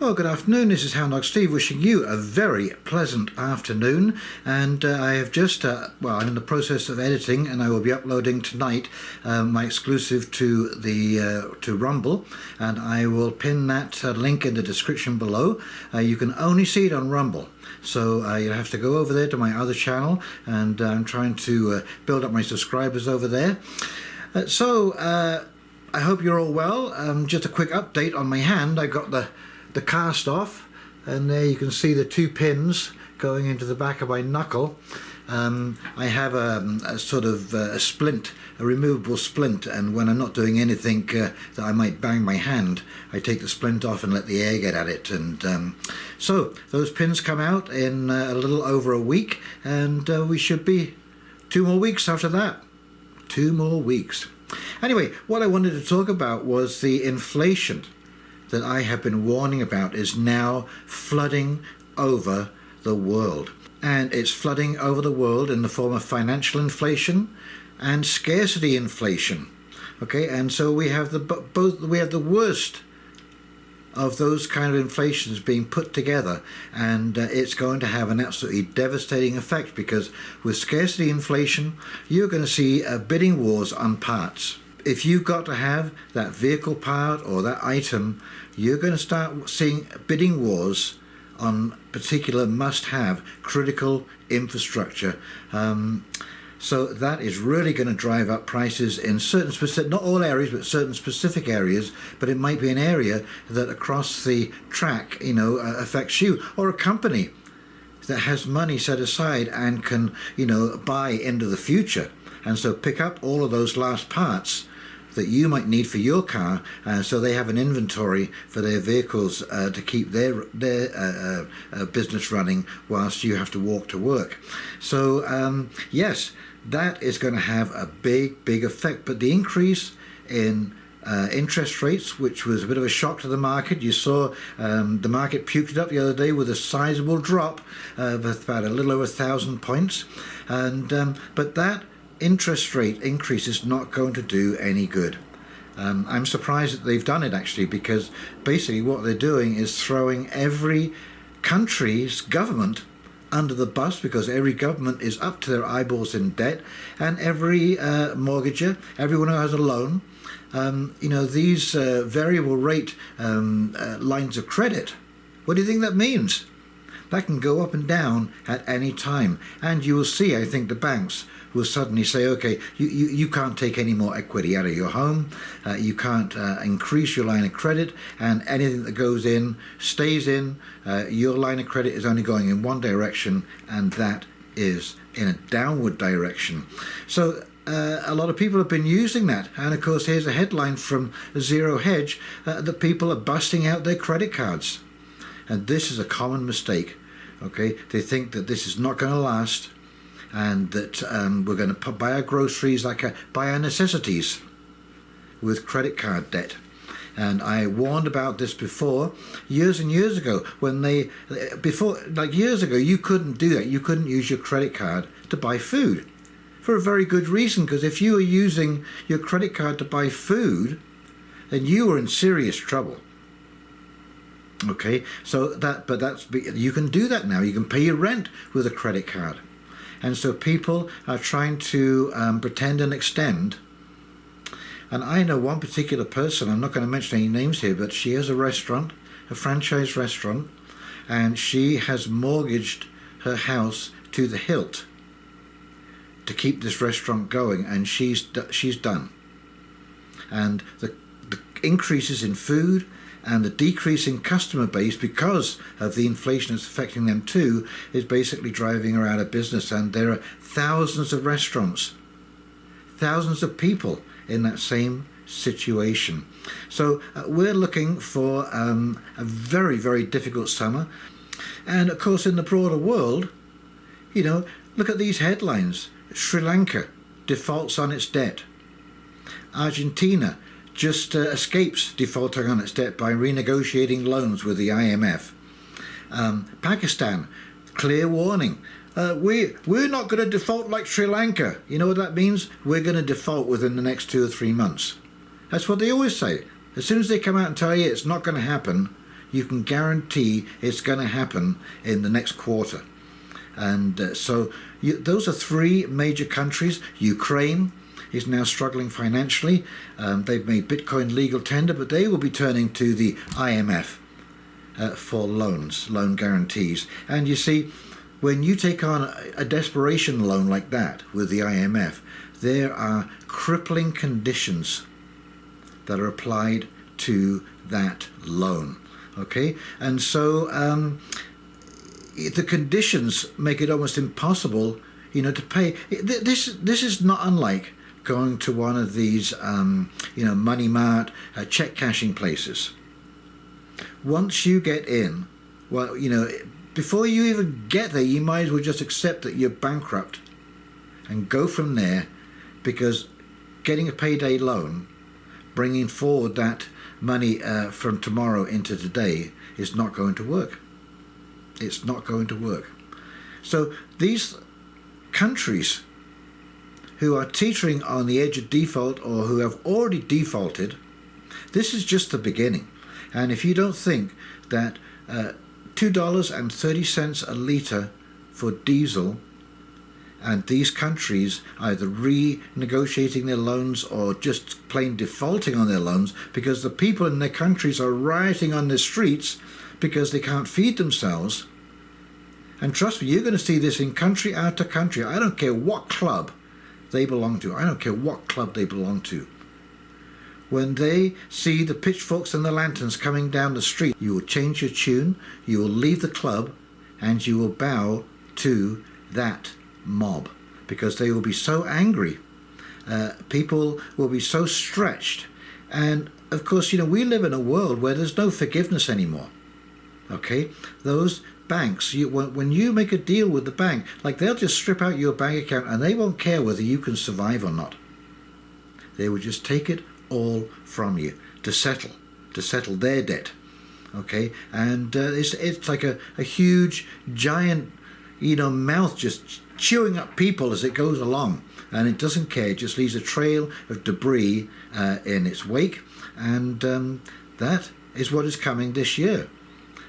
Well, good afternoon. This is Houndog Steve wishing you a very pleasant afternoon. And I have just, I'm in the process of editing, and I will be uploading tonight my exclusive to the to Rumble, and I will pin that link in the description below. You can only see it on Rumble, so you have to go over there to my other channel, and I'm trying to build up my subscribers over there. I hope you're all well. Just a quick update on my hand. I got the cast off, and there you can see the two pins going into the back of my knuckle. I have a sort of a splint, a removable splint, and when I'm not doing anything that I might bang my hand, I take the splint off and let the air get at it. And so those pins come out in a little over a week, and we should be 2 more weeks after that. 2 more weeks. Anyway, what I wanted to talk about was the inflation that I have been warning about is now flooding over the world. And it's flooding over the world in the form of financial inflation and scarcity inflation. Okay, and so we have the worst of those kind of inflations being put together, and it's going to have an absolutely devastating effect, because with scarcity inflation you're going to see bidding wars on parts. If you've got to have that vehicle part or that item, you're going to start seeing bidding wars on particular must-have critical infrastructure. So that is really going to drive up prices in certain specific, not all areas, but certain specific areas. But it might be an area that across the track, affects you, or a company that has money set aside and can, buy into the future, and so pick up all of those last parts that you might need for your car, so they have an inventory for their vehicles to keep their business running whilst you have to walk to work. So yes, that is going to have a big effect. But the increase in interest rates, which was a bit of a shock to the market, you saw the market puked it up the other day with a sizable drop of about a little over 1,000 points, and but that interest rate increase is not going to do any good. I'm surprised that they've done it, actually, because basically what they're doing is throwing every country's government under the bus, because every government is up to their eyeballs in debt, and every mortgager, everyone who has a loan, these variable rate lines of credit, what do you think that means? That can go up and down at any time, and you will see, I think, the banks will suddenly say, okay, you can't take any more equity out of your home, you can't increase your line of credit, and anything that goes in stays in. Your line of credit is only going in one direction, and that is in a downward direction. So a lot of people have been using that, and of course here's a headline from Zero Hedge that people are busting out their credit cards. And this is a common mistake. Okay, they think that this is not going to last, and that we're going to buy our groceries buy our necessities with credit card debt. And I warned about this before, years and years ago, when years ago, you couldn't do that. You couldn't use your credit card to buy food, for a very good reason, because if you were using your credit card to buy food, then you were in serious trouble. Okay, so you can do that now. You can pay your rent with a credit card. And so people are trying to pretend and extend. And I know one particular person, I'm not going to mention any names here, but she has a restaurant, a franchise restaurant, and she has mortgaged her house to the hilt to keep this restaurant going, and she's done. And the increases in food and the decrease in customer base because of the inflation that's affecting them too is basically driving her out of business. And there are thousands of restaurants, thousands of people in that same situation. So we're looking for a very difficult summer. And of course, in the broader world, look at these headlines. Sri Lanka defaults on its debt. Argentina just escapes defaulting on its debt by renegotiating loans with the IMF. Pakistan, clear warning. We're not going to default like Sri Lanka. You know what that means? We're going to default within the next 2 or 3 months. That's what they always say. As soon as they come out and tell you it's not going to happen, you can guarantee it's going to happen in the next quarter. And those are three major countries. Ukraine is now struggling financially. They've made Bitcoin legal tender, but they will be turning to the IMF for loan guarantees. And you see, when you take on a desperation loan like that with the IMF, there are crippling conditions that are applied to that loan. Okay, and so the conditions make it almost impossible, to pay. This is not unlike going to one of these, money mart, check cashing places. Once you get in, before you even get there, you might as well just accept that you're bankrupt and go from there, because getting a payday loan, bringing forward that money from tomorrow into today, is not going to work. It's not going to work. So these countries who are teetering on the edge of default, or who have already defaulted, this is just the beginning. And if you don't think that $2.30 a litre for diesel, and these countries either renegotiating their loans or just plain defaulting on their loans because the people in their countries are rioting on the streets because they can't feed themselves. And trust me, you're going to see this in country after country. I don't care what club they belong to. I don't care what club they belong to. When they see the pitchforks and the lanterns coming down the street, you will change your tune, you will leave the club, and you will bow to that mob, because they will be so angry. People will be so stretched. And of course, we live in a world where there's no forgiveness anymore. Okay? Those banks, when you make a deal with the bank, they'll just strip out your bank account and they won't care whether you can survive or not. They will just take it all from you to settle their debt. Okay? And it's like a huge, giant, mouth just chewing up people as it goes along, and it doesn't care. It just leaves a trail of debris in its wake, and that is what is coming this year.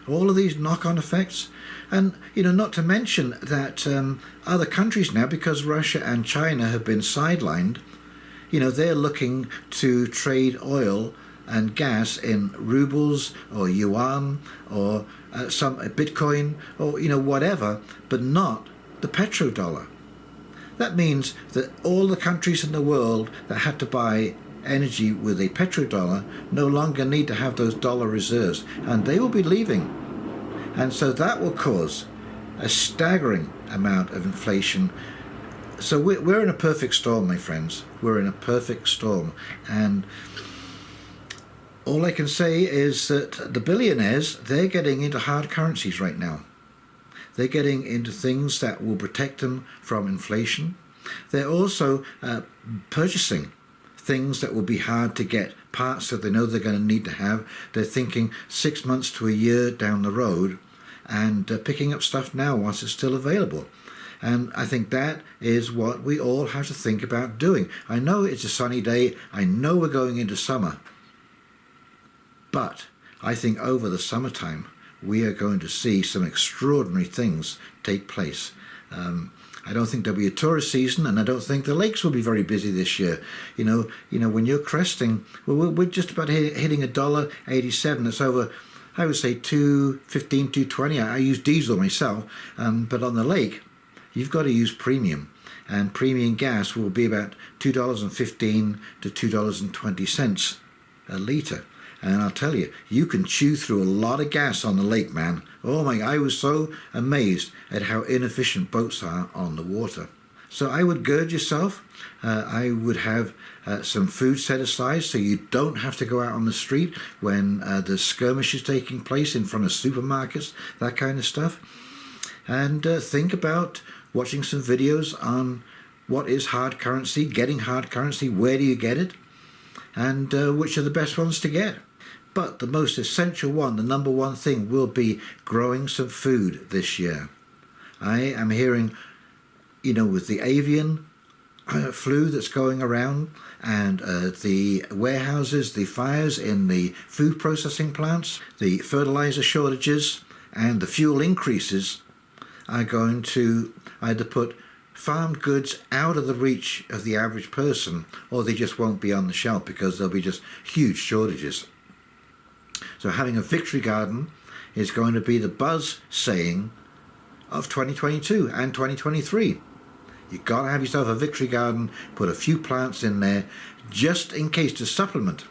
All of these knock-on effects, and not to mention that other countries now, because Russia and China have been sidelined, they're looking to trade oil and gas in rubles or yuan or some Bitcoin or whatever, but not the petrodollar. That means that all the countries in the world that had to buy energy with a petrodollar no longer need to have those dollar reserves, and they will be leaving. And so that will cause a staggering amount of inflation. So we're in a perfect storm, my friends. We're in a perfect storm. And all I can say is that the billionaires, they're getting into hard currencies right now. They're getting into things that will protect them from inflation. They're also purchasing things that will be hard to get, parts that they know they're going to need to have. They're thinking 6 months to a year down the road, and picking up stuff now whilst it's still available. And I think that is what we all have to think about doing. I know it's a sunny day. I know we're going into summer. But I think over the summertime, we are going to see some extraordinary things take place. I don't think there'll be a tourist season, and I don't think the lakes will be very busy this year. When you're cresting, we're just about hitting $1.87. That's over, I would say, $2.15, $2.20. I use diesel myself, but on the lake, you've got to use premium, and premium gas will be about $2.15 to $2.20 a litre. And I'll tell you, you can chew through a lot of gas on the lake, man. Oh my, I was so amazed at how inefficient boats are on the water. So I would gird yourself. I would have some food set aside so you don't have to go out on the street when the skirmish is taking place in front of supermarkets, that kind of stuff. And think about watching some videos on what is hard currency, getting hard currency, where do you get it, and which are the best ones to get. But the most essential one, the number one thing, will be growing some food this year. I am hearing, with the avian flu that's going around, and the warehouses, the fires in the food processing plants, the fertilizer shortages, and the fuel increases are going to either put farmed goods out of the reach of the average person, or they just won't be on the shelf because there'll be just huge shortages. So having a victory garden is going to be the buzz saying of 2022 and 2023. You've got to have yourself a victory garden, put a few plants in there just in case to supplement.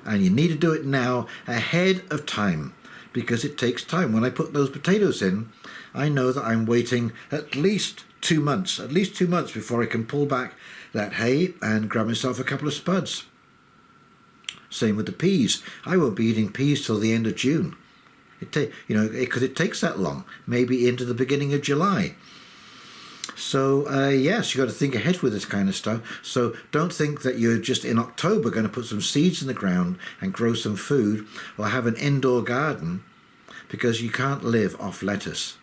And you need to do it now ahead of time, because it takes time. When I put those potatoes in, I know that I'm waiting at least 2 months before I can pull back that hay and grab myself a couple of spuds. Same with the peas. I won't be eating peas till the end of June. Because it takes that long, maybe into the beginning of July. So yes, you've got to think ahead with this kind of stuff. So don't think that you're just in October going to put some seeds in the ground and grow some food or have an indoor garden, because you can't live off lettuce.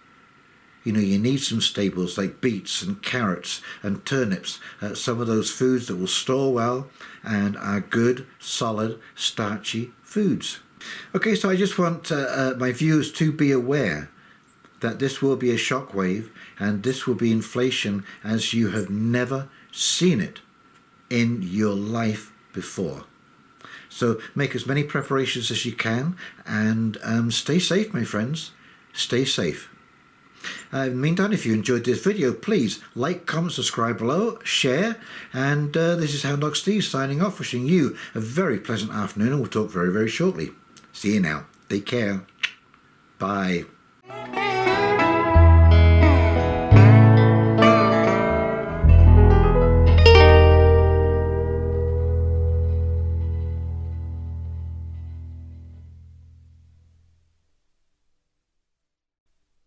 You need some staples like beets and carrots and turnips, some of those foods that will store well and are good, solid, starchy foods. Okay, so I just want my viewers to be aware that this will be a shockwave, and this will be inflation as you have never seen it in your life before. So make as many preparations as you can, and stay safe, my friends. Stay safe. In the meantime, if you enjoyed this video, please like, comment, subscribe below, share, and this is Houndog Steve signing off, wishing you a very pleasant afternoon, and we'll talk very, very shortly. See you now. Take care. Bye.